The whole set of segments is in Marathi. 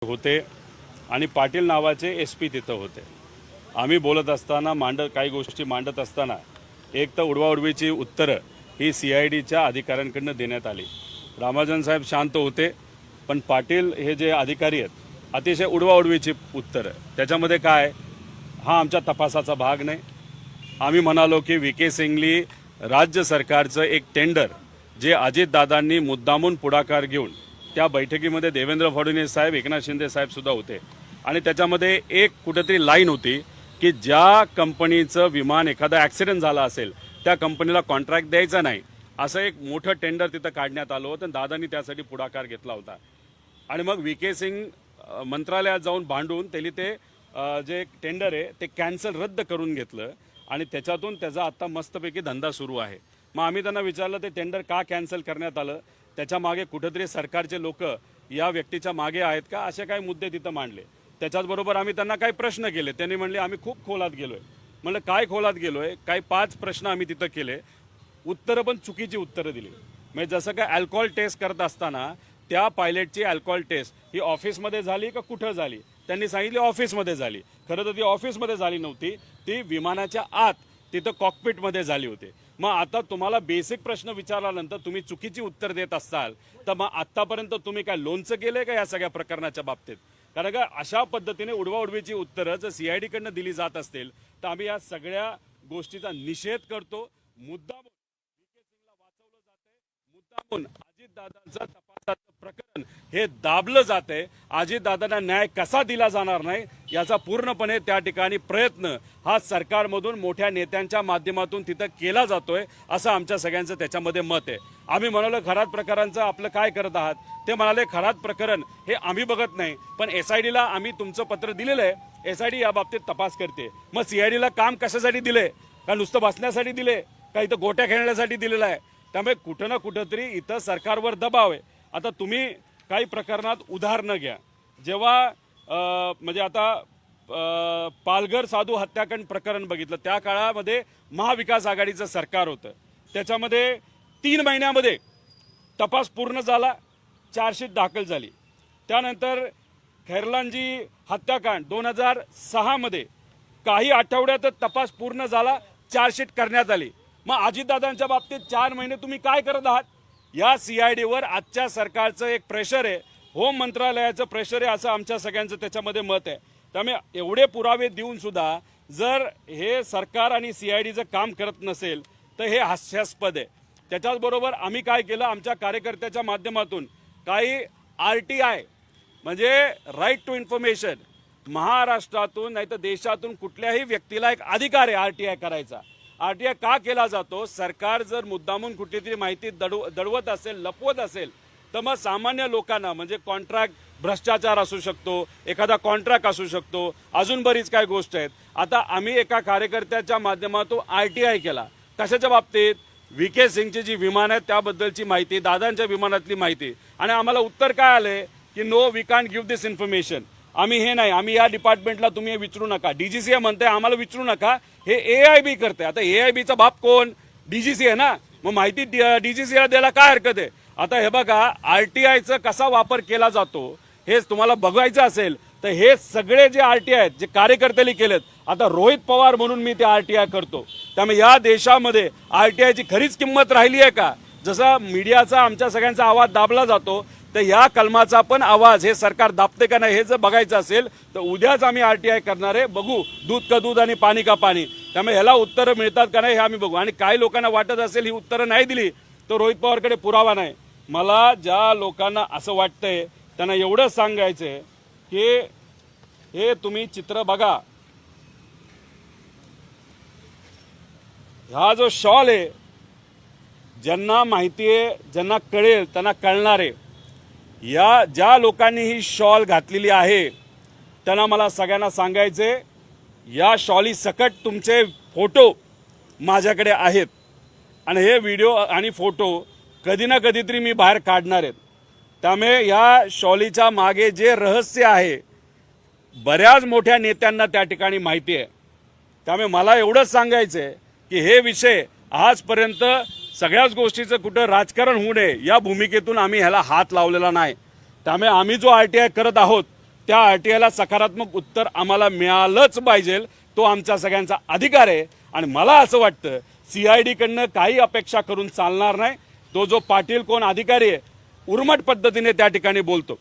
होते आणि पाटील नावाचे एसपी तिथं होते। आम्ही बोलत असताना काही गोष्टी मांडत असताना एक तर उडवाउडवीची उत्तरं ही CIDच्या अधिकाऱ्यांकडून देण्यात आली। रामाजन साहेब शांत होते, पण पाटील हे जे अधिकारी आहेत अतिशय उडवाउडवीची उत्तरं, त्याच्यामध्ये काय हा आमच्या तपासाचा भाग नाही। आम्ही म्हणालो की VK सिंगली राज्य सरकारचं एक टेंडर जे अजितदादांनी मुद्दामून पुढाकार घेऊन त्या बैठकीमध्ये देवेंद्र फडणवीस साहेब, एकनाथ शिंदे साहेब सुद्धा होते आणि त्याच्यामध्ये एक कुठेतरी लाईन होती की ज्या कंपनीचं विमान एखादा ॲक्सिडेंट झाला असेल त्या कंपनीला कॉन्ट्रॅक्ट द्यायचा नाही, असं एक मोठं टेंडर तिथं काढण्यात आलं होतं। दादांनी त्यासाठी पुढाकार घेतला होता आणि मग VK सिंग मंत्रालयात जाऊन भांडून त्यांनी ते जे टेंडर आहे ते कॅन्सल रद्द करून घेतलं आणि त्याच्यातून त्याचा आता मस्तपैकी धंदा सुरू आहे। मग आम्ही त्यांना विचारलं ते टेंडर का कॅन्सल करण्यात आलं, त्याच्या मागे कुठेतरी सरकारचे लोक या व्यक्तीच्या मागे आहेत का, असे काही मुद्दे तिथं मांडले। त्याच्याचबरोबर आम्ही त्यांना काही प्रश्न केले, त्यांनी म्हणले आम्ही खूप खोलात गेलोय। म्हणलं काय खोलात गेलोय, काही 5 प्रश्न आम्ही तिथं केले, उत्तरं पण चुकीची उत्तरं दिली। म्हणजे जसं काय अल्कोहोल टेस्ट करत असताना त्या पायलटची अल्कोहोल टेस्ट ही ऑफिसमध्ये झाली का कुठं झाली, त्यांनी सांगितली ऑफिसमध्ये झाली। खरं तर ती ऑफिसमध्ये झाली नव्हती, ती विमानाच्या आत तिथं कॉकपिटमध्ये झाली होती। मग आता तुम्हाला बेसिक प्रश्न विचारल्यानंतर तुम्ही चुकीची उत्तर देत असाल तर मग आत्तापर्यंत तुम्ही काय लोणचं केलंय का या सगळ्या प्रकरणाच्या बाबतीत? कारण का अशा पद्धतीने उडवाउडवीची उत्तरं जर CID कडनं दिली जात असतील तर आम्ही या सगळ्या गोष्टीचा निषेध करतो। मुद्दामून VK सिंगला वाचवलं जातंय, मुद्दामून अजितदादांचं तपासाचं प्रकरण हे दाबलं जातंय। अजितदादांना न्याय कसा दिला जाणार नाही याचा पूर्णपणे त्या ठिकाणी प्रयत्न हा सरकारमधून मोठ्या नेत्यांच्या माध्यमातून तिथं केला जातोय, असं आमच्या सगळ्यांचं त्याच्यामध्ये मत आहे। आम्ही म्हणालो खरात प्रकारांचं आपलं काय करत आहात, ते म्हणाले खरात प्रकरण हे आम्ही बघत नाही, पण SIDला आम्ही तुमचं पत्र दिलेलं आहे, SID या बाबतीत तपास करते। मग CIDला काम कशासाठी दिले, का नुसतं बसण्यासाठी दिले, का इथं गोट्या खेळण्यासाठी दिलेलं आहे? त्यामुळे कुठं ना कुठंतरी इथं सरकारवर दबाव आहे। आता तुम्ही काही प्रकरणात उदाहरणं घ्या, जेव्हा म्हणजे आता पालघर साधू हत्याकांड प्रकरण बघितलं, त्या काळामध्ये महाविकास आघाडीचं सरकार होतं, त्याच्यामध्ये 3 महिन्यामध्ये तपास पूर्ण झाला, चार्जशीट दाखल झाली। त्यानंतर खैरलांजी हत्याकांड 2006 मध्ये काही आठवड्यातच तपास पूर्ण झाला, चार्जशीट करण्यात आली। मग अजितदादांच्या बाबतीत 4 महिने तुम्ही काय करत आहात? या CIDवर आजच्या सरकारचं एक प्रेशर आहे, होम मंत्रालयाचं प्रेशर आहे, असं आमच्या सगळ्यांचं त्याच्यामध्ये मत आहे। त्यामुळे एवढे पुरावे देऊन सुद्धा जर हे सरकार आणि CIDचं काम करत नसेल तर हे हास्यास्पद आहे। त्याच्याचबरोबर आम्ही काय केलं, आमच्या कार्यकर्त्याच्या माध्यमातून काही RTI म्हणजे राईट टू इन्फॉर्मेशन, महाराष्ट्रातून नाही तर देशातून कुठल्याही व्यक्तीला एक अधिकार आहे RTI करायचा। RTI का केला जातो? सरकार जर मुद्दामून कुठलीतरी माहिती दडवत असेल, लपवत असेल तर मग सामान्य लोकांना म्हणजे कॉन्ट्रॅक्ट भ्रष्टाचार असू शकतो, एखादा कॉन्ट्रॅक्ट असू शकतो, अजून बरीच काय गोष्ट आहेत। आता आम्ही एका कार्यकर्त्याच्या माध्यमातून RTI केला, कशाच्या बाबतीत? VK सिंगची जी विमान आहेत त्याबद्दलची माहिती, दादांच्या विमानातली माहिती, आणि आम्हाला उत्तर काय आले की no we can't give this information. आम्ही हे नाही, आम्ही या डिपार्टमेंटला तुम्ही विचारू नका, DGCA म्हणते आम्हाला विचारू नका, हे AIB करते। आता AIBचा बाप कोण? DGCA आहे ना, मग माहिती DGCA द्यायला काय हरकत आहे? आता हे बघा, RTIचा कसा वापर केला जातो हे तुम्हाला बघायचं असेल तर हे सगळे जे RTI आहेत जे कार्यकर्त्यांनी केलेत, आता रोहित पवार म्हणून मी ते RTI करतो। त्यामुळे या देशामध्ये RTIची खरीच किंमत राहिली आहे का? जसा मीडियाचा आमच्या सगळ्यांचा आवाज दाबला जातो तर या कलमाचा पण आवाज हे सरकार दाबते का नाही हे जर बघायचं असेल तर उद्याच आम्ही RTI करणार आहे, बघू दूध का दूध आणि पाणी का पाणी। त्यामुळे ह्याला उत्तरं मिळतात का नाही हे आम्ही बघू। आणि काही लोकांना वाटत असेल ही उत्तरं नाही दिली तर रोहित पवारकडे पुरावा नाही। मला ज्या लोकांना असं वाटतंय त्यांना एवढंच सांगायचंय की हे तुम्ही चित्र बघा, हा जो शॉल आहे, ज्यांना माहिती आहे, ज्यांना कळेल त्यांना कळणार आहे। या ज्या लोकांनी ही शॉल घातलेली आहे त्यांना मला सगळ्यांना सांगायचे, या शॉली सकट तुमचे फोटो माझ्याकडे आहेत आणि हे व्हिडिओ आणि फोटो कधी ना कधीतरी मी बाहेर काढणार आहेत। त्यामुळे या शॉलीच्या मागे जे रहस्य आहे बऱ्याच मोठ्या नेत्यांना त्या ठिकाणी माहिती आहे। त्यामुळे मला एवढंच सांगायचं आहे की हे विषय आजपर्यंत सगळ्याच गोष्टीचं कुठं राजकारण होऊ नये या भूमिकेतून आम्ही ह्याला हात लावलेला नाही। त्यामुळे आम्ही जो RTI करत आहोत त्या आरटीआयला सकारात्मक उत्तर आम्हाला मिळालंच पाहिजे. तो आमचा सगळ्यांचा अधिकार आहे. आणि मला असं वाटतं CID कडनं काही अपेक्षा करून चालणार नाही. तो जो पाटील कोण अधिकारी आहे उर्मट पद्धतीने त्या ठिकाणी बोलतो.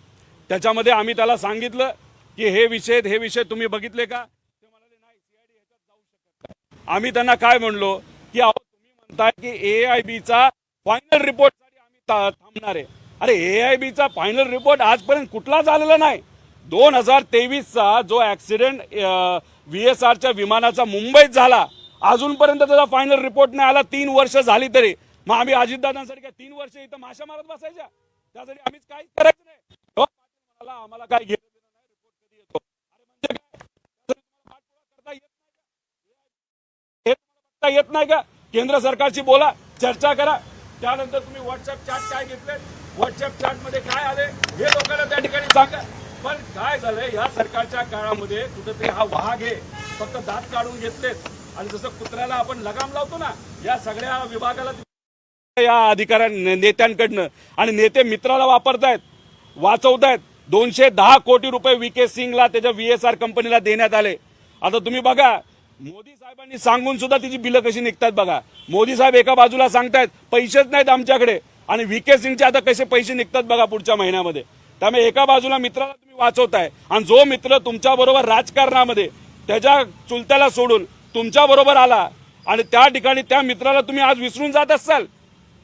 त्याच्यामध्ये आम्ही त्याला सांगितलं की हे विषय तुम्ही बघितले का? ते म्हणाले नाही, CID ह्याच्यात जाऊ शकत नाही. आम्ही त्यांना काय म्हणलो की अहो तुम्ही म्हणताय की AIBचा फायनल रिपोर्टसाठी आम्ही थांबणार आहे. अरे AIBचा फायनल रिपोर्ट आजपर्यंत कुठलाच आलेला नाही. 2023चा जो ऍक्सिडेंट VSRच्या विमानाचा मुंबईत झाला अजूनपर्यंत त्याचा फायनल रिपोर्ट नाही आला. 3 वर्ष झाली तरी. मग आम्ही अजितदादांसाठी काय 3 वर्ष इथं माशा मारत बसायच्या? त्यासाठी आम्हीच काही करायचं नाही. आम्हाला काय घेणं देणं नाही रिपोर्ट कधी येतो. अरे म्हणजे काय करता येत नाही का? केंद्र सरकारशी बोला, चर्चा करा. त्यानंतर तुम्ही व्हॉट्सअप चॅट काय घेतले, व्हॉट्सअप चॅट मध्ये काय आले हे लोकांना त्या ठिकाणी सांगा. पण काय झालंय या सरकारच्या काळामध्ये कुठेतरी हा वाघ आहे फक्त दात काढून घेतलेत. आणि जसं कुत्र्याला आपण लगाम लावतो ना या सगळ्या विभागाला या अधिकाऱ्या नेत्यांकडनं आणि नेते मित्राला वापरतायत, वाचवतायत. 210 कोटी रुपये VK सिंगला त्याच्या VSR कंपनीला देण्यात आले. आता तुम्ही बघा मोदी साहेबांनी सांगून सुद्धा तिची बिलं कशी निघतात बघा. मोदी साहेब एका बाजूला सांगतायत पैसेच नाहीत आमच्याकडे आणि VK सिंगचे आता कसे पैसे निघतात बघा पुढच्या महिन्यामध्ये. त्यामुळे एका बाजूला मित्राला तुम्ही वाचवताय आणि जो मित्र तुमच्या बरोबर राजकारणामध्ये त्याच्या चुलत्याला सोडून तुमच्या बरोबर आला आणि त्या ठिकाणी त्या मित्राला तुम्ही आज विसरून जात असाल.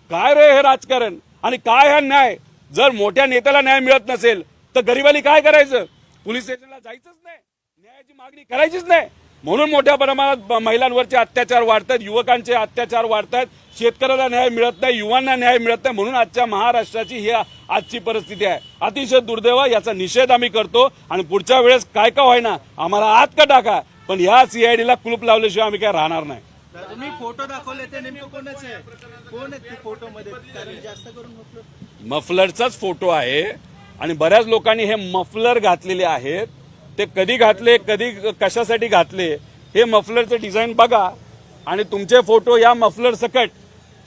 काय रे हे राजकारण आणि काय हा न्याय? जर मोठ्या नेत्याला न्याय मिळत नसेल तर गरिबांनी काय करायचं? पोलीस स्टेशनला जायचंच नाही, न्यायाची मागणी करायचीच नाही. म्हणून मोठ्या प्रमाणात महिलांवरचे अत्याचार वाढतात, युवकांचे अत्याचार वाढतात, शेतकऱ्याला न्याय मिळत नाही, युवांना न्याय मिळत नाही. म्हणून आजच्या महाराष्ट्राची ही आजची परिस्थिती आहे. अतिशय दुर्दैव. याचा निषेध आम्ही करतो आणि पुढच्या वेळेस काय का होईना आम्हाला आत का टाका पण या CIDला कुलूप लावल्याशिवाय आम्ही काय राहणार नाही. तुम्ही फोटो दाखवले ते नेमकं कोणाचे आहे? कोण आहेत ते फोटो मध्ये? कारण जास्त करून मफलरचाच फोटो आहे आणि बऱ्याच लोकांनी हे मफलर घातलेले आहेत. ते कधी घातले, कधी कशासाठी घातले हे मफलरचं डिझाईन बघा आणि तुमचे फोटो या मफलर सकट.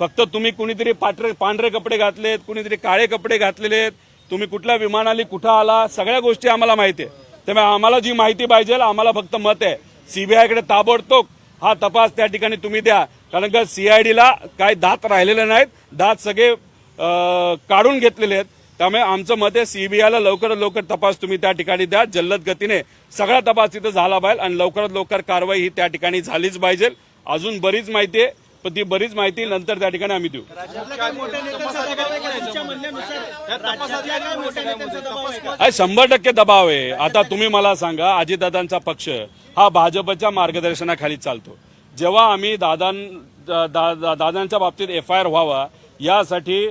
फक्त तुम्ही कुणीतरी पांढरे कपडे घातलेत, कुणीतरी काळे कपडे घातलेले आहेत, तुम्ही कुठल्या विमानाने कुठं आला सगळ्या गोष्टी आम्हाला माहिती आहे. त्यामुळे आम्हाला जी माहिती पाहिजे आम्हाला फक्त मत आहे CBIकडे ताबडतोब हा तपास त्या ठिकाणी तुम्ही द्या. कारण का CIDला काय दात राहिलेले नाहीत, दात सगळे काढून घेतलेले आहेत. त्यामुळे आमचं मत आहे CBIला लवकरात लवकर तपास तुम्ही त्या ठिकाणी द्या. जल्लद गतीने सगळा तपास तिथं झाला पाहिजे आणि लवकरात लवकर कारवाई ही त्या ठिकाणी झालीच पाहिजे. अजून बरीच माहिती आहे पण ती बरीच माहिती नंतर त्या ठिकाणी आम्ही देऊ. हा 100% दबाव आहे. आता तुम्ही मला सांगा अजितदादांचा पक्ष हा भाजपच्या मार्गदर्शनाखाली चालतो. जेव्हा आम्ही दादांच्या बाबतीत FIR व्हावा यासाठी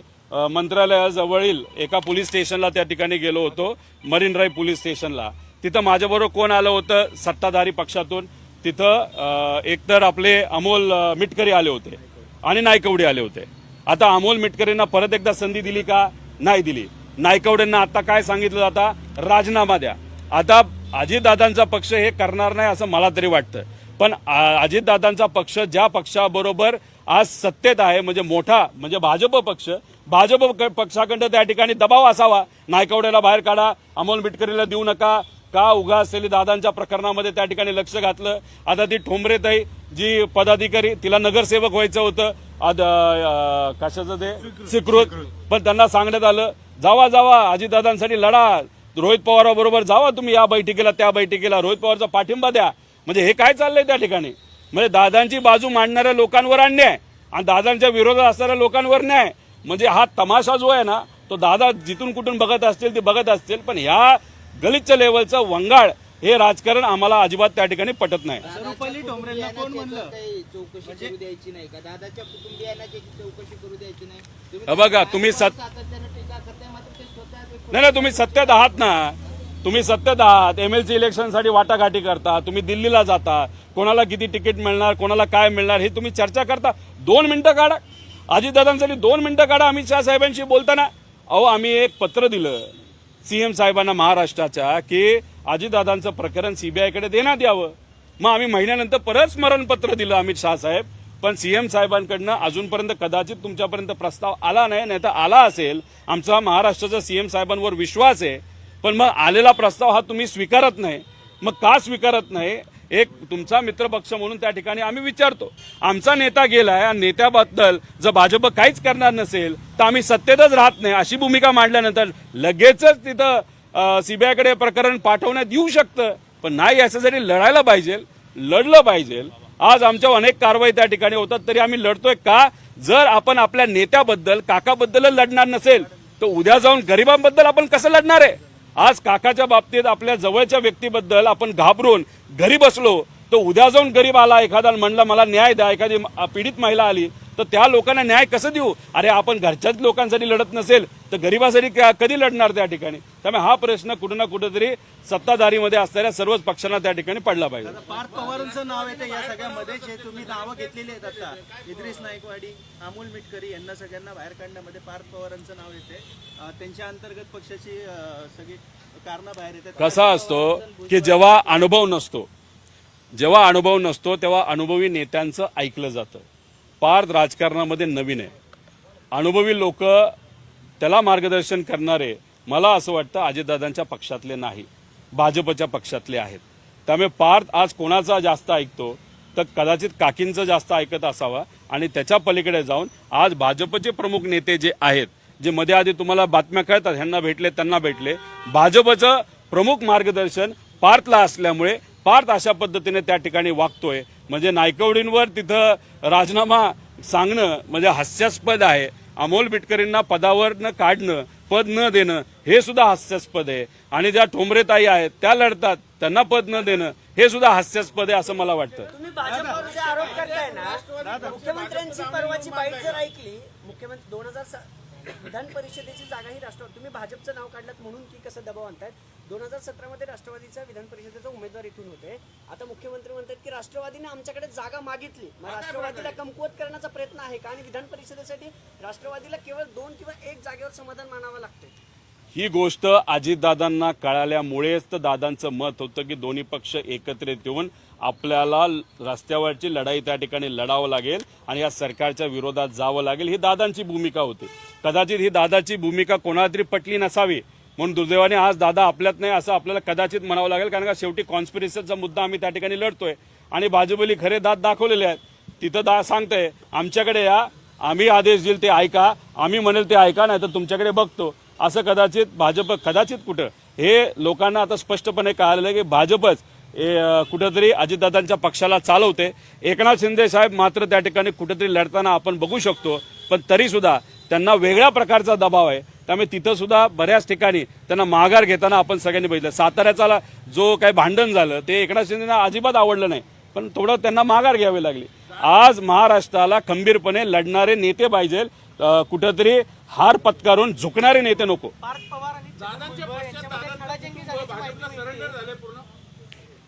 मंत्रालयाजवळील एका पोलीस स्टेशनला त्या ठिकाणी गेलो होतो, मरीन ड्राईव्ह पोलीस स्टेशनला. तिथं माझ्याबरोबर कोण आलं होतं सत्ताधारी पक्षातून. तिथं एकतर आपले अमोल मिटकरी आले होते आणि नायकवडे आले होते. आता अमोल मिटकरींना परत एकदा संधी दिली का? नाही दिली. नायकवडेंना आता काय सांगितलं जाता? राजीनामा द्या. आता अजितदादांचा पक्ष हे करणार नाही असं मला तरी वाटतं. पण अजितदादांचा पक्ष ज्या पक्षाबरोबर आज सत्तेत आहे म्हणजे मोठा म्हणजे भाजप पक्षाकडे त्या ठिकाणी दबाव असावा. नायकवडेला बाहेर काढा, अमोल मिटकरीला देऊ नका. का उगा असलेली दादांच्या प्रकरणामध्ये त्या ठिकाणी लक्ष घातलं. आता ती ठोंबरेताई जी पदाधिकारी तिला नगरसेवक व्हायचं होतं कशाचं ते स्वीकृत, पण त्यांना सांगण्यात आलं जावा अजितदादांसाठी लढा, रोहित पवाराबरोबर जावा तुम्ही या बैठकीला त्या बैठकीला, रोहित पवारचा पाठिंबा द्या. म्हणजे हे काय चाललंय त्या ठिकाणी? म्हणजे दादांची बाजू मांडणाऱ्या लोकांवर अन्याय आणि दादांच्या विरोधात असणाऱ्या लोकांवर न्याय. म्हणजे हा तमाशा जो आहे ना तो दादा जिथून कुठून बघत असतील ते बघत असतील पण ह्या गलिच्छ लेवलचं वंगाळ हे राजकारण आम्हाला अजिबात त्या ठिकाणी पटत नाही. रुपाली ठोंबरेंना कोण म्हणलं चौकशी करू द्यायची नाही का? दादाच्या कुटुंबियांना चौकशी करू द्यायची नाही? बघा तुम्ही सातत्यानं टीका करताय मात्र ते स्वतः नाही तुम्ही सत्तेत आहात ना, तुम्ही सत्तेत आहात. MLC इलेक्शनसाठी वाटाघाटी करता, तुम्ही दिल्लीला जाता, कोणाला किती तिकीट मिळणार, कोणाला काय मिळणार हे तुम्ही चर्चा करता. 2 मिनिटं काढा अजितदादांसाठी, 2 मिनिटं काढा अमित शहा साहेबांशी बोलताना. अहो आम्ही एक पत्र दिलं CM साहेबांना महाराष्ट्राच्या की अजितदादांचं प्रकरण CBIकडे देण्यात यावं. मग आम्ही महिन्यानंतर परत स्मरणपत्र दिलं अमित शहा साहेब. पण CM साहेबांकडनं अजूनपर्यंत कदाचित तुमच्यापर्यंत प्रस्ताव आला नाही, नाही तर आला असेल. आमचा महाराष्ट्राचा CM साहेबांवर विश्वास आहे पण मग आलेला प्रस्ताव हा तुम्ही स्वीकारत नाही. मग का स्वीकारत नाही? एक तुमचा मित्रपक्ष म्हणून त्या ठिकाणी आम्ही विचारतो. आमचा नेता गेलाय आणि नेत्याबद्दल जर भाजप काहीच करणार नसेल तर आम्ही सत्तेतच राहत नाही अशी भूमिका मांडल्यानंतर लगेचच तिथं सीबीआयकडे प्रकरण पाठवण्यात येऊ शकतं. पण नाही, याच्यासाठी लढायला पाहिजे, लढलं पाहिजे. आज आमच्या अनेक कारवाई त्या ठिकाणी होतात तरी आम्ही लढतोय का? जर आपण आपल्या नेत्याबद्दल काकाबद्दल लढणार नसेल तर उद्या जाऊन गरिबांबद्दल आपण कसं लढणार आहे? आज काकाच्या बाबतीत आपल्या जवळच्या व्यक्तीबद्दल आपण घाबरून घरी बसलो तर उद्या जाऊन गरीब आला एखादा म्हणला मला न्याय द्या, एखादी पीडित महिला आली तर त्या लोकांना न्याय कसं देऊ? अरे आपण घरच्याच लोकांसाठी लढत नसेल तर गरिबासाठी कधी लढणार त्या ठिकाणी? त्यामुळे हा प्रश्न कुठं ना कुठेतरी सत्ताधारीमध्ये असणाऱ्या सर्वच पक्षांना त्या ठिकाणी पडला पाहिजे. पार्थ पवारांचं नाव येतं या सगळ्यामध्ये, जे तुम्ही नावं घेतलेली आहेत आता, इद्रिस नाईकवाडी, अमोल मिटकरी यांना सगळ्यांना बाहेर काढण्यामध्ये पार्थ पवारांचं नाव येते. त्यांच्या अंतर्गत पक्षाची सगळी कारणं बाहेर येतात. कसा असतो की जेव्हा अनुभव नसतो तेव्हा अनुभवी नेत्यांचं ऐकलं जातं. पार्थ राजकारणामध्ये नवीन आहे. अनुभवी लोक त्याला मार्गदर्शन करणारे मला असं वाटतं अजितदादांच्या पक्षातले नाही, भाजपच्या पक्षातले आहेत. त्यामुळे पार्थ आज कोणाचा जास्त ऐकतो तर कदाचित काकींचं जास्त ऐकत असावा आणि त्याच्या पलीकडे जाऊन आज भाजपचे प्रमुख नेते जे आहेत, जे मध्ये आधी तुम्हाला बातम्या कळतात ह्यांना भेटले त्यांना भेटले, भाजपचं प्रमुख मार्गदर्शन पार्थला असल्यामुळे पार्थ अशा पद्धतीने त्या ठिकाणी वागतोय. म्हणजे नायकवडींवर तिथं राजीनामा सांगणं म्हणजे हास्यास्पद आहे. अमोल बिटकरींना पदावर न काढणं, पद न देणं हे सुद्धा हास्यास्पद आहे. आणि ज्या ठोंबरेताई आहेत त्या लढतात, त्यांना पद न देणं हे सुद्धा हास्यास्पद आहे असं मला वाटतं. तुम्ही भाजपवर जे आरोप करताय ना, मुख्यमंत्र्यांची परवाची बाईट जर ऐकली, मुख्यमंत्री 2000 विधान परिषदेची जागा ही राष्ट्रवादी, तुम्ही भाजपचं नाव काढलात म्हणून की कसं दबाव आणतायत? 2017 मध्ये राष्ट्रवादीचा विधान परिषदेचा उमेदवार इथून होते. आता मुख्यमंत्री म्हणतात की राष्ट्रवादीने आमच्याकडे जागा मागितली, मग राष्ट्रवादीला कमकुवत करण्याचा प्रयत्न आहे का? आणि विधान परिषदेसाठी राष्ट्रवादीला केवळ 2 किंवा 1 जागेवर समाधान मानावं लागते. ही गोष्ट अजितदादांना कळाल्यामुळेच तर दादांचं मत होतं की दोन्ही पक्ष एकत्रित येऊन आपल्याला रस्त्यावरची लढाई त्या ठिकाणी लढावं लागेल आणि या सरकारच्या विरोधात जावं लागेल. ही दादांची भूमिका होती. कदाचित ही दादाची भूमिका कोणाला तरी पटली नसावी म्हणून दुर्दैवाने आज दादा आपल्यात नाही असं आपल्याला कदाचित म्हणावं लागेल. कारण का शेवटी कॉन्स्पिरसीचा मुद्दा आम्ही त्या ठिकाणी लढतोय आणि भाजपली खरे दात दाखवलेले आहेत. तिथं सांगतंय आमच्याकडे या, आम्ही आदेश देईल ते ऐका, आम्ही म्हणेल ते ऐका, नाही तर तुमच्याकडे बघतो. असं कदाचित भाजप कदाचित कुठं हे लोकांना आता स्पष्टपणे कळालेलं आहे की भाजपच कुठेतरी अजितदादांच्या पक्षाला चालवते. एकनाथ शिंदे साहेब मात्र त्या ठिकाणी कुठेतरी लढताना आपण बघू शकतो, पण तरी सुद्धा त्यांना वेगळ्या प्रकारचा दबाव आहे. त्यामुळे तिथं सुद्धा बऱ्याच ठिकाणी त्यांना माघार घेताना आपण सगळ्यांनी बघितलं. साताऱ्याचा जो काही भांडण झालं ते एकनाथ शिंदेना अजिबात आवडलं नाही, पण थोडं त्यांना माघार घ्यावी लागली. आज महाराष्ट्राला खंबीरपणे लढणारे नेते पाहिजे, कुठेतरी हार पत्करून झुकणारे नेते नको. पार्थ पवार आणि खडाजंगी झाल्याची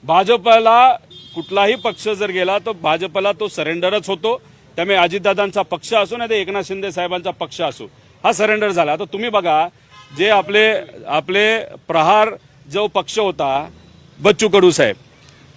भाजपला कुठलाही पक्ष जर गेला तर भाजपला तो सरेंडरच होतो. त्यामुळे अजितदादांचा पक्ष असो नाही तर एकनाथ शिंदे साहेबांचा पक्ष असो, हा सरेंडर झाला. आता तुम्ही बघा, जे आपले प्रहार जो पक्ष होता बच्चू कडू साहेब,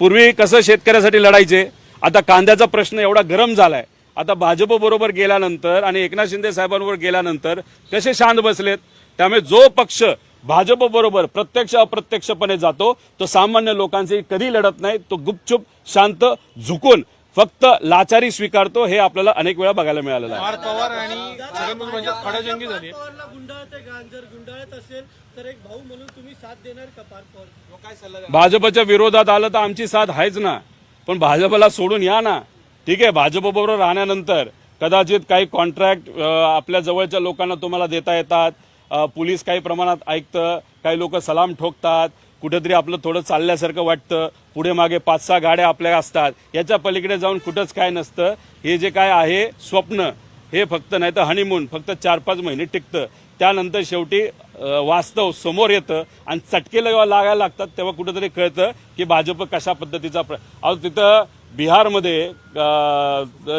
पूर्वी कसं शेतकऱ्यासाठी लढायचे, आता कांद्याचा प्रश्न एवढा गरम झालाय, आता भाजप बरोबर गेल्यानंतर आणि एकनाथ शिंदे साहेबांवर गेल्यानंतर कसे शांत बसलेत. त्यामुळे जो पक्ष भाजप बरोबर प्रत्यक्ष अप्रत्यक्षपणे जातो तो सामान्य लोकांचे कधी लढत नाही, तो गुपचूप शांत झुकून फक्त लाचारी स्वीकारतो. हे आपल्याला अनेक वेळा बघायला मिळालेलं आहे. पार्थ पवार आणि छगन म्हणजे खडाजंगी झाली. पवारला गुंडाळत आहे का? जर गुंडाळत असेल तर एक भाऊ म्हणून तुम्ही साथ देणार का पार्थ पवार? काय सल्ला द्याल? भाजपच्या विरोधात आलं तर आमची साथ आहेच ना, पण भाजपला सोडून या ना. ठीक आहे, भाजप बरोबर राहण्यानंतर कदाचित काही कॉन्ट्रॅक्ट आपल्या जवळच्या लोकांना तुम्हाला देता येतात, पोलीस काही प्रमाणात ऐकतं, काही लोक सलाम ठोकतात, कुठेतरी आपलं थोडं चालल्यासारखं वाटतं, पुढे मागे 5-6 गाड्या आपल्या असतात, याच्या पलीकडे जाऊन कुठंच काय नसतं. हे जे काय आहे स्वप्न, हे फक्त नाही तर हनीमून फक्त 4-5 महिने टिकतं. त्यानंतर शेवटी वास्तव समोर येतं आणि चटके लागायला लागतात, तेव्हा कुठेतरी कळतं की भाजप कशा पद्धतीचा तिथं बिहारमध्ये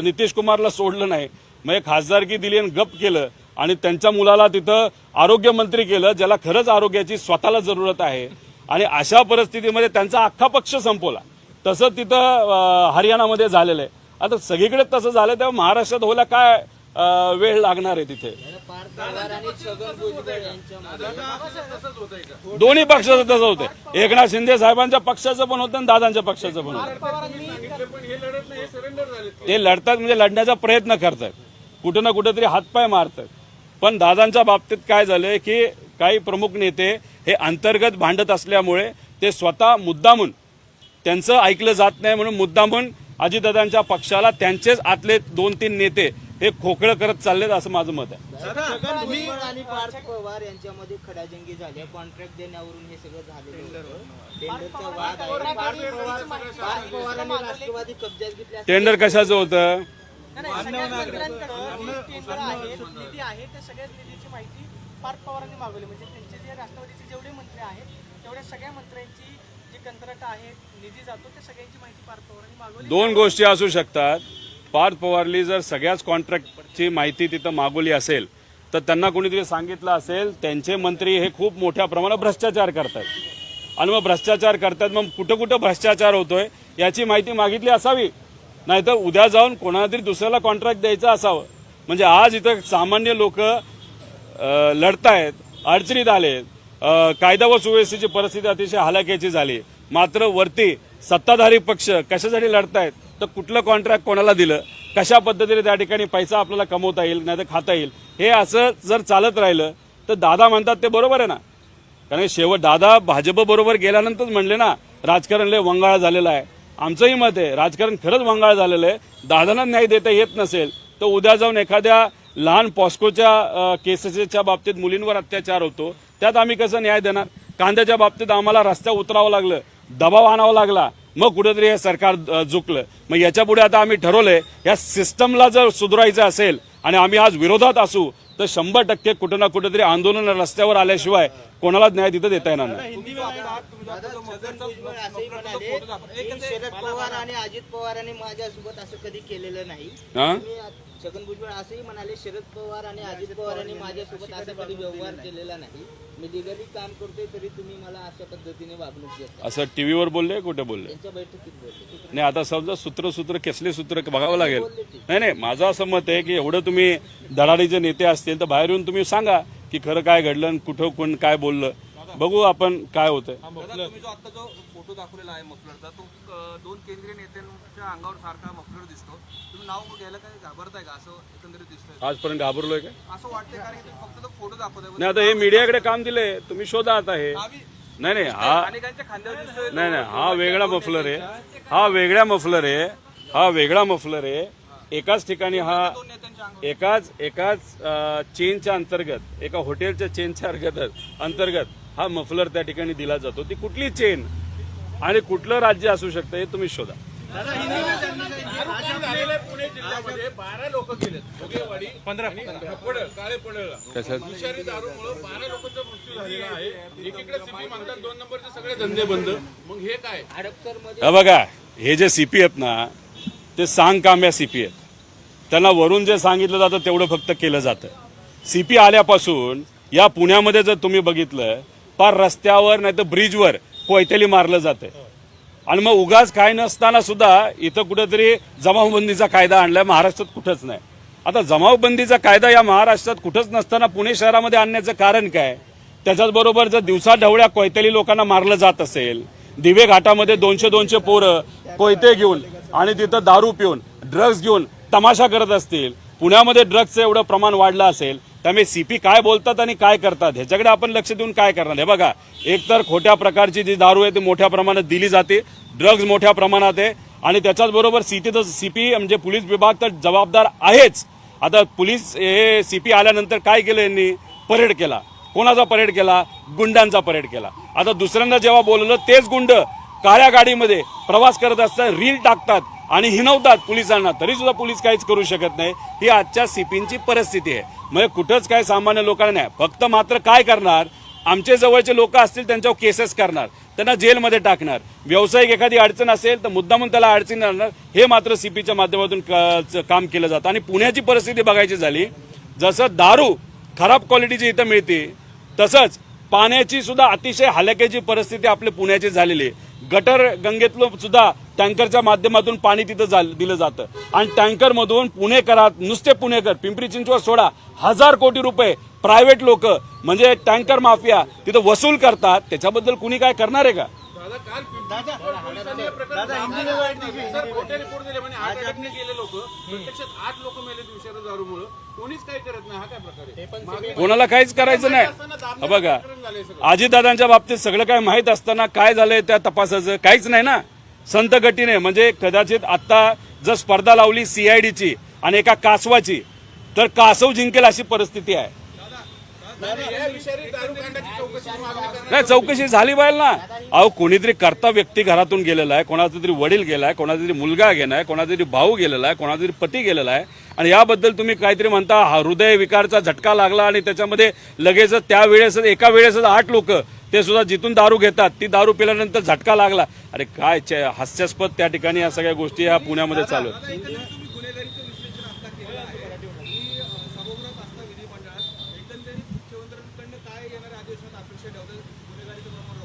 नितीश कुमारला सोडलं नाही, मग खासदारकी दिली आणि गप केलं आणि त्यांच्या मुलाला तिथं आरोग्यमंत्री केलं, ज्याला खरंच आरोग्याची स्वतःला जरूरत आहे. आणि अशा परिस्थितीमध्ये त्यांचा अख्खा पक्ष संपवला. तसं तिथं हरियाणामध्ये झालेलं आहे. आता सगळीकडे तसं झालं तेव्हा महाराष्ट्रात व्हायला काय वेळ लागणार आहे तिथे. पार्थ पवार आणि छगन भुजबळ यांच्यामध्ये दोन्ही पक्षाचं तसं होतं. एकनाथ शिंदे साहेबांच्या पक्षाचं पण होतं आणि दादांच्या पक्षाचं पण होतं. ते लढतात म्हणजे लढण्याचा प्रयत्न करतात, कुठं ना कुठेतरी हातपाय मारतात. पण दादांच्या बाबतीत काय झालंय की काही प्रमुख नेते हे अंतर्गत भांडत असल्यामुळे ते स्वतः मुद्दामून त्यांचं ऐकलं जात नाही म्हणून मुद्दामून अजितदादांच्या पक्षाला त्यांचेच आतले 2-3 नेते हे खोकळं करत चाललेत असं माझं मत आहे. छगन भुजबळ आणि पार्थ पवार यांच्यामध्ये खडाजंगी झाल्या, कॉन्ट्रॅक्ट देण्यावरून हे सगळं झालेलं होतं. टेंडरचा वाद आहे. पार्थ पवारांनी राष्ट्रवादी कब्जात घेतल्या. टेंडर कशाचं होतं? सगळ्याच मंत्र्यांकडे टेंडर आहे, निधी आहे, त्या सगळ्याच निधीची माहिती पार्थ पवारांनी मागवली. म्हणजे त्यांचे जे राष्ट्रवादीचे जेवढे मंत्री आहेत तेवढ्या सगळ्या मंत्र्यांची जी कंत्राट आहेत, निधी जातो, त्या सगळ्यांची माहिती पार्थ पवारांनी मागवली. 2 गोष्टी असू शकतात. पार्थ पवारली जर सगळ्याच कॉन्ट्रॅक्टची माहिती तिथं मागवली असेल तर त्यांना कोणीतरी सांगितलं असेल त्यांचे मंत्री हे खूप मोठ्या प्रमाणात भ्रष्टाचार करतात आणि मग भ्रष्टाचार करतात, मग कुठं कुठं भ्रष्टाचार होतोय याची माहिती मागितली असावी. नाहीतर उद्या जाऊन कोणाला तरी दुसऱ्याला कॉन्ट्रॅक्ट द्यायचं असावं. म्हणजे आज इथं सामान्य लोक लढतायत, अडचणीत आलेत, कायदा व सुव्यवस्थेची परिस्थिती अतिशय हलाखीची झाली. मात्र वरती सत्ताधारी पक्ष कशासाठी लढतायत तर कुठलं कॉन्ट्रॅक्ट कोणाला दिलं, कशा पद्धतीने त्या ठिकाणी पैसा आपल्याला कमवता येईल नाही तर खाता येईल, हे असं जर चालत राहिलं तर दादा म्हणतात ते बरोबर आहे ना. कारण शेवट दादा भाजप बरोबर गेल्यानंतर म्हणले ना राजकारण लय वंगाळ झालेलं आहे. आमचंही मत आहे राजकारण खरंच वंगाळ झालेलं आहे. दादांना न्याय देता येत नसेल तर उद्या जाऊन एखाद्या लहान पॉस्कोच्या केसेसच्या बाबतीत मुलींवर अत्याचार होतो त्यात आम्ही कसं न्याय देणार? कांद्याच्या बाबतीत आम्हाला रस्त्यावर उतरावं लागलं, दबाव आणावा लागला, मग कुठेतरी हे सरकार झुकलं. मग याच्या पुढे आता आम्ही ठरवलंय या सिस्टमला जर सुधारायचं असेल आणि आम्ही आज विरोधात असू तर 100% कुठं ना कुठेतरी आंदोलन रस्त्यावर आल्याशिवाय कोणालाच न्याय तिथं देता येणार नाही. छगन भुजबळ असंही म्हणाले की शरद पवार आणि अजित पवारांनी माझ्यासोबत असं कधी केलेलं नाही. हा? छगन भुजबळ असंही म्हणाले शरद पवार आणि अजित पवारांनी माझ्यासोबत असा कधी व्यवहार केलेला नाही. मी लिगली काम करतोय तरी तुम्ही मला अशा पद्धतीने वागणूक देता. असं टीव्हीवर बोलले कुठे बोलले? त्यांच्या बैठकीत बोलले. नाही आता समजा सूत्र कसले सूत्र बघावं लागेल. नाही माझं असं मत आहे की एवढं तुम्ही धडाडीचे नेते असतील तर बाहेर येऊन तुम्ही सांगा की खरं काय घडलं आणि कुठं कोण काय बोललं, बघू आपण काय होतंय. तुम्ही जो आता जो फोटो दाखवलेला आहे मफलरचा तो 2 केंद्रीय नेत्यांच्या अंगावर सारखा मफलर दिसतो. तुम्ही नाव घ्यायला काय घाबरताय का असं एकंदरीत दिसतंय? आजपर्यंत घाबरलोय का? असं वाटतंय कारण की तुम्ही फक्त तो फोटो दाखवताय. नाही आता हे मीडियाकडे काम दिले, तुम्ही शोधा आता हे. नाही हा अनेकांच्या खांद्यावर दिसतोय. नाही हा वेगळा मफलर आहे, हा वेगळा मफलर आहे, हा वेगळा मफलर आहे. एकाच ठिकाणी हा एकाच चेनच्या अंतर्गत, एका हॉटेलच्या चेनच्या अंतर्गत हा मफलर त्या ठिकाणी दिला जातो. ती कुठली चेन आणि कुठलं राज्य असू शकतं हे तुम्ही शोधा. 12 लोक गेलेत. भोगेवाडी 15 काळे पडळला विषारी दारूमुळे 12 लोकांचा मृत्यू झालेला आहे. एकीकडे सीपी म्हणतात 2 नंबरचे सगळे धंदे बंद. मग हे काय? हा बघा हे जे सीपी आहेत ना ते सांगकाम्या सीपी आहेत. त्यांना वरून जे सांगितलं जातं तेवढं फक्त केलं जातं. सीपी आल्यापासून या पुण्यामध्ये जर तुम्ही बघितलं पार रस्त्यावर नाही तर ब्रिजवर कोयतेली मारलं जातंय आणि मग उगाच काय नसताना सुद्धा इथं कुठेतरी जमावबंदीचा कायदा आणलाय. महाराष्ट्रात कुठंच नाही. आता जमावबंदीचा कायदा या महाराष्ट्रात कुठंच नसताना पुणे शहरामध्ये आणण्याचं कारण काय? त्याच्याचबरोबर जर दिवसा ढवळ्या कोयतेली लोकांना मारलं जात असेल, दिवे घाटामध्ये 200 पोरं कोयते घेऊन आणि तिथं दारू पिऊन ड्रग्ज घेऊन तमाशा करत असतील, पुण्यामध्ये ड्रग्जचं एवढं प्रमाण वाढलं असेल, त्यामुळे सीपी काय बोलतात आणि काय करतात ह्याच्याकडे आपण लक्ष देऊन काय करणार? हे बघा एकतर खोट्या प्रकारची जी दारू आहे ती मोठ्या प्रमाणात दिली जाते, ड्रग्ज मोठ्या प्रमाणात आहे आणि त्याच्याचबरोबर सीपी म्हणजे पोलीस विभाग तर जबाबदार आहेच. आता पोलीस हे सीपी आल्यानंतर काय केलं यांनी? परेड केला. कोणाचा परेड केला? गुंडांचा परेड केला. आता दुसऱ्यांदा जेव्हा बोलवलं तेच गुंड काळ्या गाडीमध्ये प्रवास करत असताना रील टाकतात आणि हिनवतात पोलिसांना, तरी सुद्धा पोलीस काहीच करू शकत नाही. ही आजच्या सीपींची परिस्थिती आहे. म्हणजे कुठंच काय सामान्य लोकांना नाही. फक्त मात्र काय करणार? आमचे जवळचे लोक असतील त्यांच्यावर केसेस करणार, त्यांना जेलमध्ये टाकणार. व्यावसायिक एखादी अडचण असेल तर मुद्दामून त्याला अडचणी आणणार. हे मात्र सीपीच्या माध्यमातून काम केलं जातं. आणि पुण्याची परिस्थिती बघायची झाली, जसं दारू खराब क्वालिटीची इथं मिळते तसंच पाण्याची सुद्धा अतिशय हलाखीची परिस्थिती आपल्या पुण्याची झालेली आहे. गटर गंगेतलं सुद्धा टँकरच्या माध्यमातून पाणी तिथं दिलं जातं आणि टँकरमधून पुणेकरात नुसते पुणेकर पिंपरी चिंचवड सोडा 1000 कोटी रुपये प्रायव्हेट लोक म्हणजे टँकर माफिया तिथं वसूल करतात. त्याच्याबद्दल कुणी काय करणार आहे का? दादा काल पोलिसांनी हे प्रकरण सर खोटे रिपोर्ट दिले म्हणे 8 अटकने गेले लोक प्रत्यक्षात 8 लोक मेले विषारी दारूमुळे. कोणीच काही करत नाही. हा काय प्रकार आहे? कोणाला काहीच करायचं नाही. बघा अजितदादांच्या बाबतीत सगळं काय माहीत असताना काय झालंय त्या तपासाचं काहीच नाही ना. संत गटीने म्हणजे कदाचित आता जर स्पर्धा लावली सीआयडीची आणि एका कासवाची तर कासव जिंकेल अशी परिस्थिती आहे. नाही चौकशी झाली पाहिजे ना. अहो कोणीतरी कर्ता व्यक्ती घरातून गेलेला आहे, कोणाचा तरी वडील गेलाय, कोणाचा तरी मुलगा गेलाय, कोणाचा तरी भाऊ गेलेला आहे, कोणाचा तरी पती गेलेला आहे आणि याबद्दल तुम्ही काहीतरी म्हणता हृदय विकारचा झटका लागला आणि त्याच्यामध्ये लगेच त्यावेळेस एका वेळेस 8 लोक ते सुद्धा जिथून दारू घेतात ती दारू पिल्यानंतर झटका लागला. अरे काय हास्यास्पद त्या ठिकाणी या सगळ्या गोष्टी या पुण्यामध्ये चालू आहेत.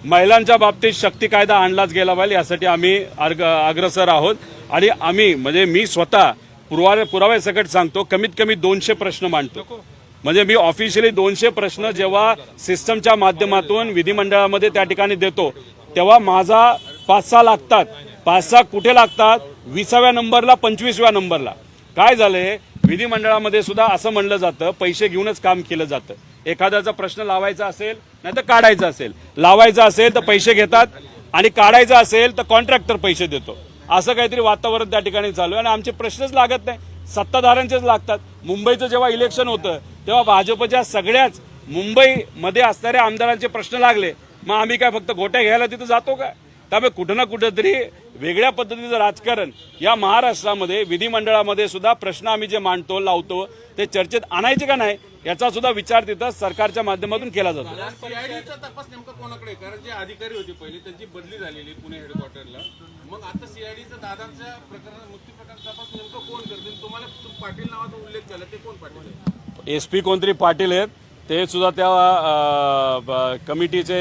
महिलांच्या बाबतीत शक्ती कायदा आणलाच गेला पाहिजे यासाठी आम्ही अग्रसर आहोत आणि आम्ही म्हणजे मी स्वतः पुराव्यासकट सांगतो कमीत कमी 200 प्रश्न मांडतो. म्हणजे मी ऑफिशियली 200 प्रश्न जेव्हा सिस्टमच्या माध्यमातून विधिमंडळामध्ये त्या ठिकाणी देतो तेव्हा माझा 5-6 लागतात. 5-6 कुठे लागतात? 20व्या नंबरला 25व्या नंबरला. काय झालंय विधिमंडळामध्ये सुद्धा असं म्हणलं जातं पैसे घेऊनच काम केलं जातं. एखाद्याचा प्रश्न लावायचा असेल नाही तर काढायचा असेल, लावायचा असेल तर पैसे घेतात आणि काढायचा असेल तर कॉन्ट्रॅक्टर पैसे देतो. असं काहीतरी वातावरण त्या ठिकाणी चालू आहे आणि आमचे प्रश्नच लागत नाही, सत्ताधाऱ्यांचेच लागतात. मुंबईचं जेव्हा इलेक्शन होतं तेव्हा भाजपच्या सगळ्याच मुंबईमध्ये असणाऱ्या आमदारांचे प्रश्न लागले. मग आम्ही काय फक्त गोट्या घ्यायला तिथं जातो का? त्यामुळे कुठं ना कुठंतरी वेगळ्या पद्धतीचं राजकारण या महाराष्ट्रामध्ये विधिमंडळामध्ये सुद्धा प्रश्न आम्ही जे मांडतो लावतो ते चर्चेत आणायचे का नाही याचा सुद्धा विचार तिथं सरकारच्या माध्यमातून केला जातो. सीआयडीचा तपास नेमका कोणाकडे? कारण जे अधिकारी होते पहिले त्यांची बदली झालेली पुणे हेडक्वार्टरला. मग आता सीआयडीचा दादांच्या प्रकरण मुक्ती प्रकरण तपास नेमकं कोण करतील? तुम्हाला पाटील नावाचा उल्लेख झाला ते कोण पाटील आहे? SP कोणतरी पाटील आहेत ते सुद्धा त्या कमिटीचे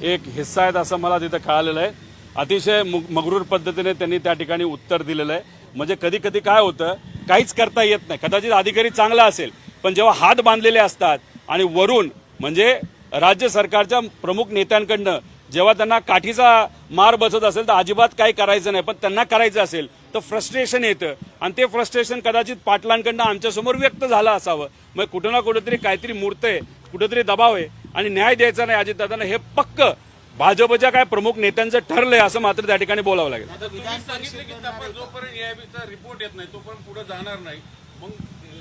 एक हिस्सा आहेत असं मला तिथं कळालेलं आहे. अतिशय मगरूर पद्धतीने त्यांनी त्या ठिकाणी उत्तर दिलेलं आहे. म्हणजे कधी कधी काय होतं काहीच करता येत नाही. कदाचित अधिकारी चांगला असेल पण जेव्हा हात बांधलेले असतात आणि वरून म्हणजे राज्य सरकारच्या प्रमुख नेत्यांकडनं जेव्हा त्यांना काठीचा मार बसत असेल तर अजिबात काही करायचं नाही. पण त्यांना करायचं असेल तर फ्रस्ट्रेशन येतं आणि ते फ्रस्ट्रेशन कदाचित पाटलांकडनं आमच्यासमोर व्यक्त झालं असावं. मग कुठं ना कुठेतरी काहीतरी मूर्त आहे, कुठेतरी दबाव आहे आणि न्याय द्यायचा नाही अजितदादांना हे पक्क भाजपच्या काय प्रमुख नेत्यांचं ठरलंय असं मात्र त्या ठिकाणी बोलावं लागेल. सांगितलं की तपास जोपर्यंत EIBचा रिपोर्ट येत नाही तोपर्यंत पुढे जाणार नाही. मग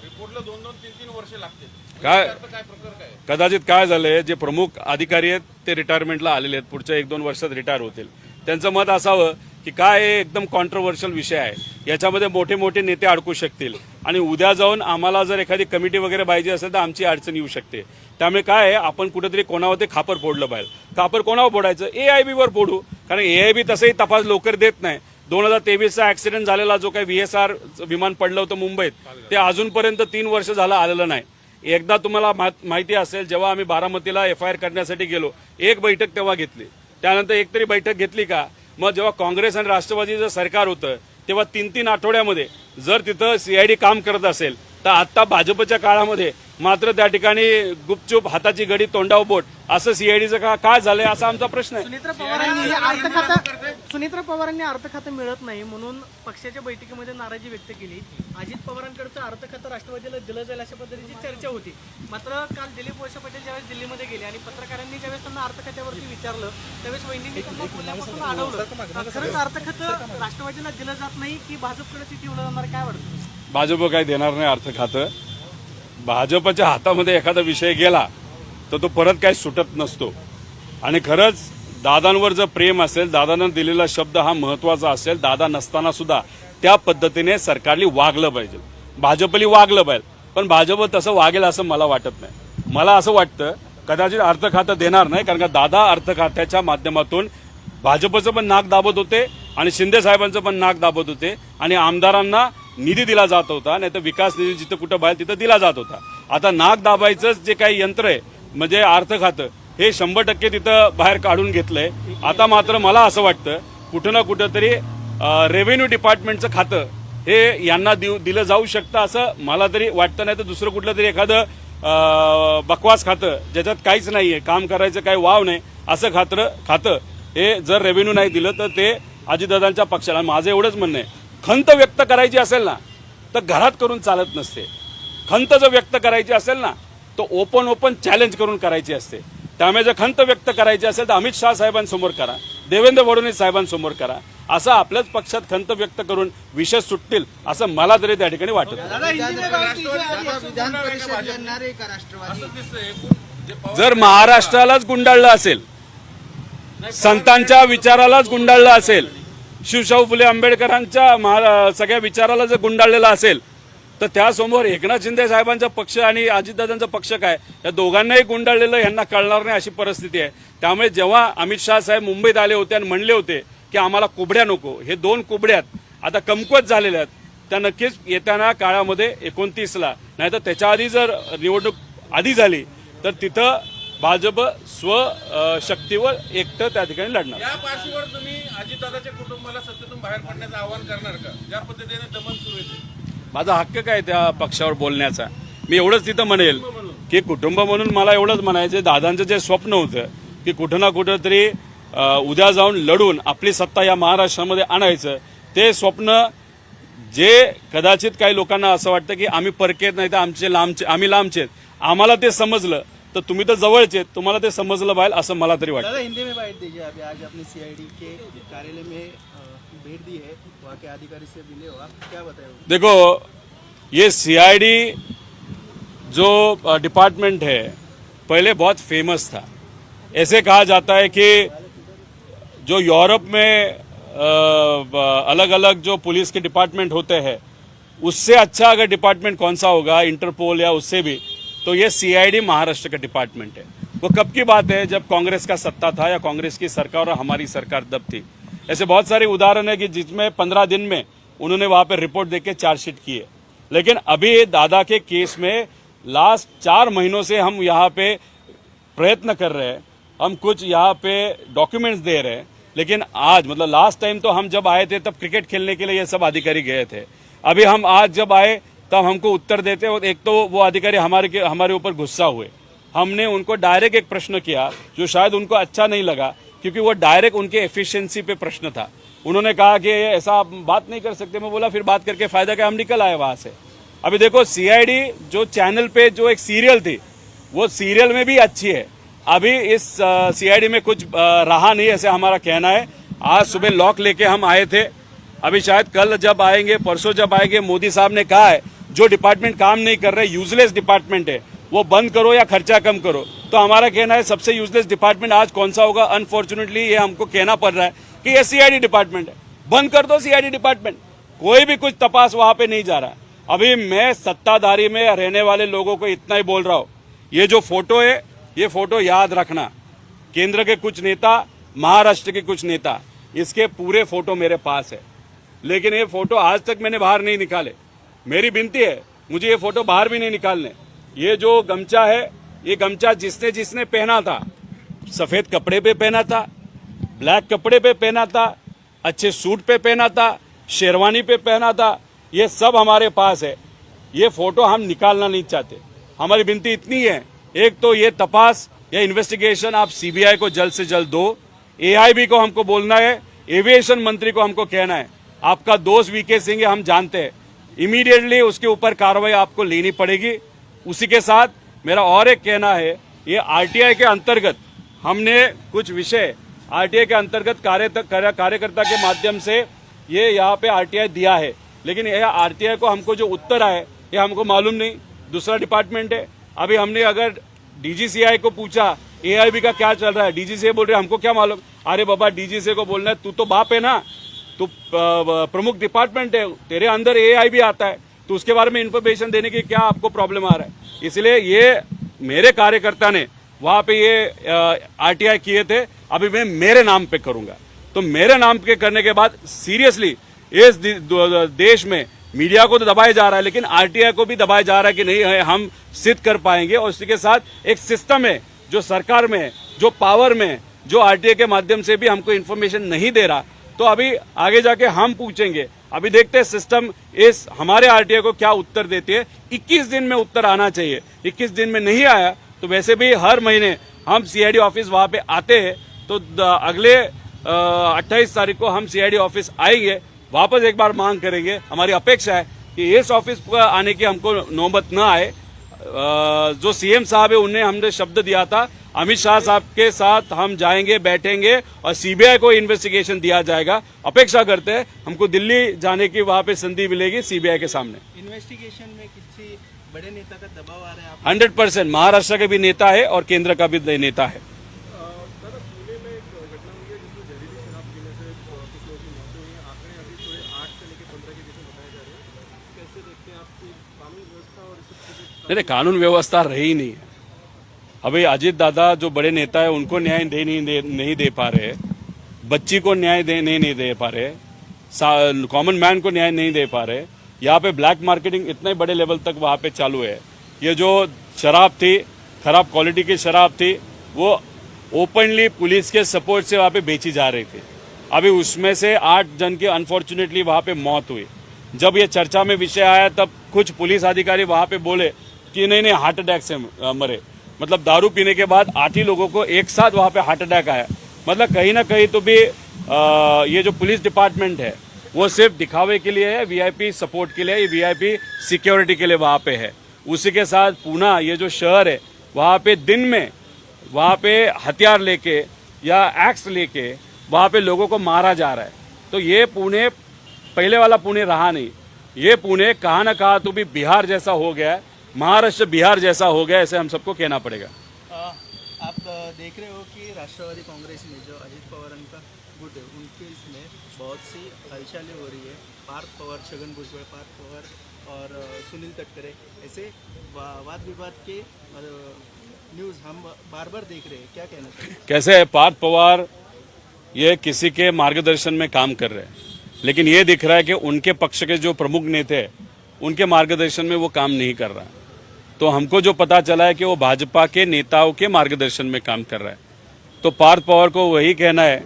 रिपोर्टला 2-3 वर्ष लागतील. काय प्रकार काय? कदाचित काय झालंय जे प्रमुख अधिकारी आहेत ते रिटायरमेंटला आलेले आहेत, पुढच्या 1-2 वर्षात रिटायर होतील. त्यांचं मत असावं की काय हे एकदम कॉन्ट्रोवर्शियल विषय आहे, याच्यामध्ये मोठे मोठे नेते अडकू शकतील आणि उद्या जाऊन आम्हाला जर एखादी कमिटी वगैरे पाहिजे असेल तर आमची अडचण येऊ शकते. त्यामुळे काय आहे आपण कुठेतरी कोणावर ते खापर फोडलं पाहिजे. खापर कोणावर फोडायचं? AIBवर फोडू, कारण AIB तसंही तपास लवकर देत नाही. 2023चा ऍक्सिडेंट झालेला जो काही VSR विमान पडलं होतं मुंबईत ते अजूनपर्यंत 3 वर्ष झालं आलेलं नाही. एकदा तुम्हाला माहिती असेल जेव्हा आम्ही बारामतीला FIR करण्यासाठी गेलो एक बैठक तेव्हा घेतली, त्यानंतर एक तरी बैठक घेतली का? मग जेव्हा काँग्रेस आणि राष्ट्रवादीचं सरकार होतं तेव्हा 3-3 आठवड्यामध्ये जर तिथं CID काम करत असेल तर आता भाजपच्या काळामध्ये मात्र त्या ठिकाणी गुपचूप हाताची गडी तोंडावर बोट असं CIDचं काय झालंय असा आमचा प्रश्न आहे. सुनेत्रा पवारांनी अर्थ खातं मिळत नाही म्हणून पक्षाच्या बैठकीमध्ये नाराजी व्यक्त केली. अजित पवारांकडचं अर्थ खातं राष्ट्रवादीला दिलं जाईल अशा पद्धतीची चर्चा होती. मात्र काल दिलीप वळसे पाटील ज्यावेळेस दिल्लीमध्ये गेले आणि पत्रकारांनी ज्यावेळेस त्यांना अर्थ खात्यावरती विचारलं त्यावेळेस वहिनींनी त्यांना बोलण्यापासून अडवलं. खरंच अर्थ खातं राष्ट्रवादीला दिलं जात नाही की भाजपकडेच ठेवलं जाणार, काय वाटतं? भाजप काय देणार नाही अर्थ खातं. भाजपच्या हातामध्ये एखादा विषय गेला तर तो परत काही सुटत नसतो. आणि खरंच दादांवर जर प्रेम असेल, दादांना दिलेला शब्द हा महत्वाचा असेल, दादा नसताना सुद्धा त्या पद्धतीने सरकारने वागलं पाहिजे, भाजपली वागलं पाहिजे. पण भाजप तसं वागेल असं मला वाटत नाही. मला असं वाटतं कदाचित अर्थ खातं देणार नाही, कारण का दादा अर्थ खात्याच्या माध्यमातून भाजपचं पण नाक दाबत होते आणि शिंदे साहेबांचं पण नाक दाबत होते आणि आमदारांना निधी दिला जात होता, नाही तर विकास निधी जिथं कुठं बाहेर तिथं दिला जात होता. आता नाक दाबायचंच जे काही यंत्र आहे म्हणजे अर्थ खातं हे 100% तिथं बाहेर काढून घेतलंय. आता मात्र मला असं वाटतं कुठं ना कुठं तरी रेव्हेन्यू डिपार्टमेंटचं खातं हे यांना दिलं जाऊ शकतं असं मला तरी वाटतं. नाही तर दुसरं कुठलं तरी एखादं बकवास खातं ज्याच्यात काहीच नाहीये, काम करायचं काही वाव नाही असं खातं हे जर रेव्हेन्यू नाही दिलं तर ते अजितदादांच्या पक्षाला. माझं एवढंच म्हणणं आहे, खंत व्यक्त करायची असेल ना तर घरात करून चालत नसते. खंत जर व्यक्त करायची असेल ना तर ओपन चॅलेंज करून करायची असते. त्यामुळे जर खंत व्यक्त करायची असेल तर अमित शहा साहेबांसमोर करा, देवेंद्र फडणवीस साहेबांसमोर करा. असं आपल्याच पक्षात खंत व्यक्त करून विषय सुटतील असं मला तरी त्या ठिकाणी वाटत. विधान परिषद लढणार आहे का राष्ट्रवादी? जर महाराष्ट्रालाच गुंडाळलं असेल, संतांच्या विचारालाच गुंडाळलं असेल, शिवशाहू फुले आंबेडकरांच्या सगळ्या विचाराला जर गुंडाळलेलं असेल तर त्यासमोर एकनाथ शिंदे साहेबांचा पक्ष आणि अजितदादांचा पक्ष काय, या दोघांनाही गुंडाळलेलं यांना कळणार नाही अशी परिस्थिती आहे. त्यामुळे जेव्हा अमित शहा साहेब मुंबईत आले होते आणि म्हणले होते की आम्हाला कुबड्या नको, हे 2 कुबड्यात आता कमकुवत झालेल्या आहेत, त्या नक्कीच येत्या काळामध्ये 29ला नाही तर त्याच्या आधी जर निवडणूक आधी झाली तर तिथं भाजप स्वशक्तीवर एकटं त्या ठिकाणी लढणार. या पार्श्वभूमीवर तुम्ही अजितदादाच्या कुटुंबाला सत्तेतून बाहेर पडण्याचं आवाहन करणार का? ज्या पद्धतीने दमन सुरू आहे. माझा हक्क काय त्या पक्षावर बोलण्याचा. मी एवढंच तिथं म्हणेल की कुटुंब म्हणून मला एवढंच म्हणायचं, दादांचं जे स्वप्न होतं की कुठं ना कुठं तरी उद्या जाऊन लढून आपली सत्ता या महाराष्ट्रामध्ये आणायचं, ते स्वप्न जे कदाचित काही लोकांना असं वाटतं की आम्ही परकेत नाही तर आम्ही लांबचे, आम्हाला ते समजलं तर तुम्ही तर जवळचे, तुम्हाला ते समजलं पाहिजे असं मला तरी वाटतं. दादा हिंदी में बाइट दीजिए. अभी आज अपने सीआईडी के कार्यालय में भेंट दी है, वहाँ के अधिकारी से मिले हो आप, क्या बताए? देखो, ये सीआईडी जो डिपार्टमेंट है पहले बहुत फेमस था. ऐसे कहा जाता है कि जो यूरोप में अलग अलग जो पुलिस के डिपार्टमेंट होते हैं उससे अच्छा अगर डिपार्टमेंट कौन सा होगा, इंटरपोल या उससे भी, तो ये सीआईडी महाराष्ट्र का डिपार्टमेंट है. वो कब की बात है, जब कांग्रेस का सत्ता था या कांग्रेस की सरकार और हमारी सरकार तब थी. ऐसे बहुत सारे उदाहरण है कि जिसमें 15 दिन में उन्होंने वहां पे रिपोर्ट देके चार्जशीट की है. लेकिन अभी दादा के केस में लास्ट 4 महीनों से हम यहाँ पे प्रयत्न कर रहे हैं, हम कुछ यहाँ पे डॉक्यूमेंट्स दे रहे हैं. लेकिन आज मतलब लास्ट टाइम तो हम जब आए थे तब क्रिकेट खेलने के लिए ये सब अधिकारी गए थे. अभी हम आज जब आए तब हमको उत्तर देते और एक तो वो अधिकारी हमारे ऊपर गुस्सा हुए. हमने उनको डायरेक्ट एक प्रश्न किया जो शायद उनको अच्छा नहीं लगा, क्योंकि वो डायरेक्ट उनके एफिशिएंसी पे प्रश्न था. उन्होंने कहा कि ऐसा आप बात नहीं कर सकते. मैं बोला फिर बात करके फायदा क्या, हम निकल आए वहां से. अभी देखो, सीआईडी जो चैनल पे जो एक सीरियल थी वो सीरियल में भी अच्छी है. अभी इस सीआईडी में कुछ रहा नहीं ऐसे हमारा कहना है. आज सुबह लॉक लेके हम आए थे. अभी शायद कल जब आएंगे, परसों जब आएंगे, मोदी साहब ने कहा है जो डिपार्टमेंट काम नहीं कर रहे, यूजलेस डिपार्टमेंट है, वो बंद करो या खर्चा कम करो. तो हमारा कहना है सबसे यूजलेस डिपार्टमेंट आज कौन सा होगा, अनफॉर्चुनेटली ये हमको कहना पड़ रहा है कि ये सीआईडी डिपार्टमेंट है. बंद कर दो सीआईडी डिपार्टमेंट. कोई भी कुछ तपास वहां पे नहीं जा रहा. अभी मैं सत्ताधारी में रहने वाले लोगों को इतना ही बोल रहा हूं, ये जो फोटो है ये फोटो याद रखना. केंद्र के कुछ नेता, महाराष्ट्र के कुछ नेता, इसके पूरे फोटो मेरे पास है, लेकिन ये फोटो आज तक मैंने बाहर नहीं निकाले. मेरी विनती है मुझे ये फोटो बाहर भी नहीं निकालने. ये जो गमछा है, ये गमछा जिसने जिसने पहना था, सफेद कपड़े पे पहना था, ब्लैक कपड़े पे पहना था, अच्छे सूट पे पहना था, शेरवानी पे पहना था, ये सब हमारे पास है. ये फोटो हम निकालना नहीं चाहते. हमारी विनती इतनी है, एक तो ये तपास या इन्वेस्टिगेशन आप सीबीआई को जल्द से जल्द दो. एआईबी को हमको बोलना है, एविएशन मंत्री को हमको कहना है आपका दोस्त वीके सिंह है, हम जानते हैं, इमीडिएटली उसके ऊपर कार्रवाई आपको लेनी पड़ेगी. उसी के साथ मेरा और एक कहना है, ये आरटीआई के अंतर्गत हमने कुछ विषय आरटीआई के अंतर्गत कार्यकर्ता के माध्यम से ये यहाँ पे आरटीआई दिया है, लेकिन यह आरटीआई को हमको जो उत्तर आए ये हमको मालूम नहीं, दूसरा डिपार्टमेंट है. अभी हमने अगर डीजीसीआई को पूछा एआईबी का क्या चल रहा है, डीजीसीआई बोल रहे हमको क्या मालूम. अरे बाबा, डीजीसीआई को बोलना है, तू तो बाप है ना, तू प्रमुख डिपार्टमेंट है, तेरे अंदर एआईबी आता है, तो उसके बारे में इन्फॉर्मेशन देने की क्या आपको प्रॉब्लम आ रहा है. इसलिए ये मेरे कार्यकर्ता ने वहां पे ये आरटीआई किए थे, अभी मैं मेरे नाम पे करूंगा. तो मेरे नाम पे करने के बाद सीरियसली इस देश में मीडिया को तो दबाया जा रहा है, लेकिन आरटीआई को भी दबाया जा रहा है कि नहीं हम सिद्ध कर पाएंगे. और इसी के साथ एक सिस्टम है जो सरकार में है, जो पावर में, जो आरटीए के माध्यम से भी हमको इन्फॉर्मेशन नहीं दे रहा, तो अभी आगे जाके हम पूछेंगे। अभी देखते हैं सिस्टम इस हमारे आरटीए को क्या उत्तर देती है। 21 दिन में उत्तर आना चाहिए, 21 दिन में नहीं आया तो वैसे भी हर महीने हम सीआईडी ऑफिस वहां पे आते हैं, तो अगले 28 तारीख को हम सीआईडी ऑफिस आएंगे, वापस एक बार मांग करेंगे। हमारी अपेक्षा है कि इस ऑफिस पर आने की हमको नौबत न आए। जो सीएम साहब है उन्हें हमने शब्द दिया था, अमित शाह साहब के साथ हम जाएंगे, बैठेंगे और सीबीआई को इन्वेस्टिगेशन दिया जाएगा। अपेक्षा करते हैं हमको दिल्ली जाने की वहां पे संधि मिलेगी सीबीआई के सामने। इन्वेस्टिगेशन में किसी बड़े नेता का दबाव आ रहा है आप 100% महाराष्ट्र के भी नेता है और केंद्र का भी नेता है। नहीं, कानून व्यवस्था रही नहीं है। अभी अजीत दादा जो बड़े नेता है उनको न्याय नहीं दे पा रहे, बच्ची को न्याय नहीं दे पा रहे, कॉमन मैन को न्याय नहीं दे पा रहे। यहाँ पे ब्लैक मार्केटिंग इतने बड़े लेवल तक वहाँ पे चालू है। ये जो शराब थी, खराब क्वालिटी की शराब थी, वो ओपनली पुलिस के सपोर्ट से वहाँ पे बेची जा रही थी। अभी उसमें से 8 जन की अनफॉर्चुनेटली वहाँ पे मौत हुई। जब ये चर्चा में विषय आया तब कुछ पुलिस अधिकारी वहाँ पे बोले कि नहीं हार्ट अटैक से मरे। मतलब दारू पीने के बाद 8 ही लोगों को एक साथ वहाँ पे हार्ट अटैक आया। मतलब कहीं ना कहीं तो भी ये जो पुलिस डिपार्टमेंट है वो सिर्फ दिखावे के लिए है, वीआईपी सपोर्ट के लिए, वीआईपी सिक्योरिटी के लिए वहाँ पे है। उसी के साथ पूना ये जो शहर है वहाँ पे दिन में वहाँ पे हथियार लेके या एक्स लेके वहाँ पे लोगों को मारा जा रहा है। तो ये पुणे पहले वाला पुणे रहा नहीं, ये पुणे कहाँ ना कहाँ तो भी बिहार जैसा हो गया है, महाराष्ट्र बिहार जैसा हो गया, ऐसे हम सबको कहना पड़ेगा। आप देख रहे हो कि राष्ट्रवादी कांग्रेस में जो अजित पवारांका गुट है उनके इसमें बहुत सी हलचलें हो रही है। पार्थ पवार, छगन भुजबळ, पार्थ पवार और सुनील तटकरे ऐसे वाद विवाद के न्यूज़ हम बार बार देख रहे हैं, क्या कहना चाहिए? कैसे है, पार्थ पवार ये किसी के मार्गदर्शन में काम कर रहे हैं, लेकिन ये दिख रहा है कि उनके पक्ष के जो प्रमुख नेता है उनके मार्गदर्शन में वो काम नहीं कर रहा है। तो हमको जो पता चला है कि वो भाजपा के नेताओं के मार्गदर्शन में काम कर रहा है। तो पार्थ पवार को वही कहना है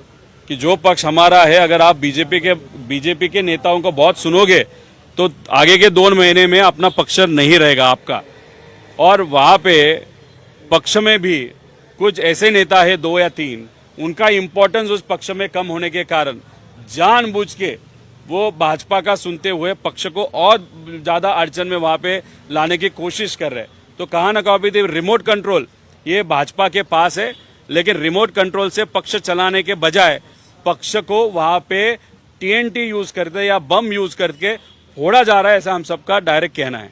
कि जो पक्ष हमारा है, अगर आप बीजेपी के नेताओं को बहुत सुनोगे तो आगे के 2 महीने में अपना पक्ष नहीं रहेगा आपका। और वहाँ पे पक्ष में भी कुछ ऐसे नेता है 2 या 3, उनका इम्पोर्टेंस उस पक्ष में कम होने के कारण जानबूझ के वो भाजपा का सुनते हुए पक्ष को और ज्यादा अड़चन में वहां पे लाने की कोशिश कर रहे हैं। तो कहाँ ना कहाँ भी रिमोट कंट्रोल ये भाजपा के पास है, लेकिन रिमोट कंट्रोल से पक्ष चलाने के बजाय पक्ष को वहां पे TNT यूज करके या बम यूज करके फोड़ा जा रहा है, ऐसा हम सबका डायरेक्ट कहना है।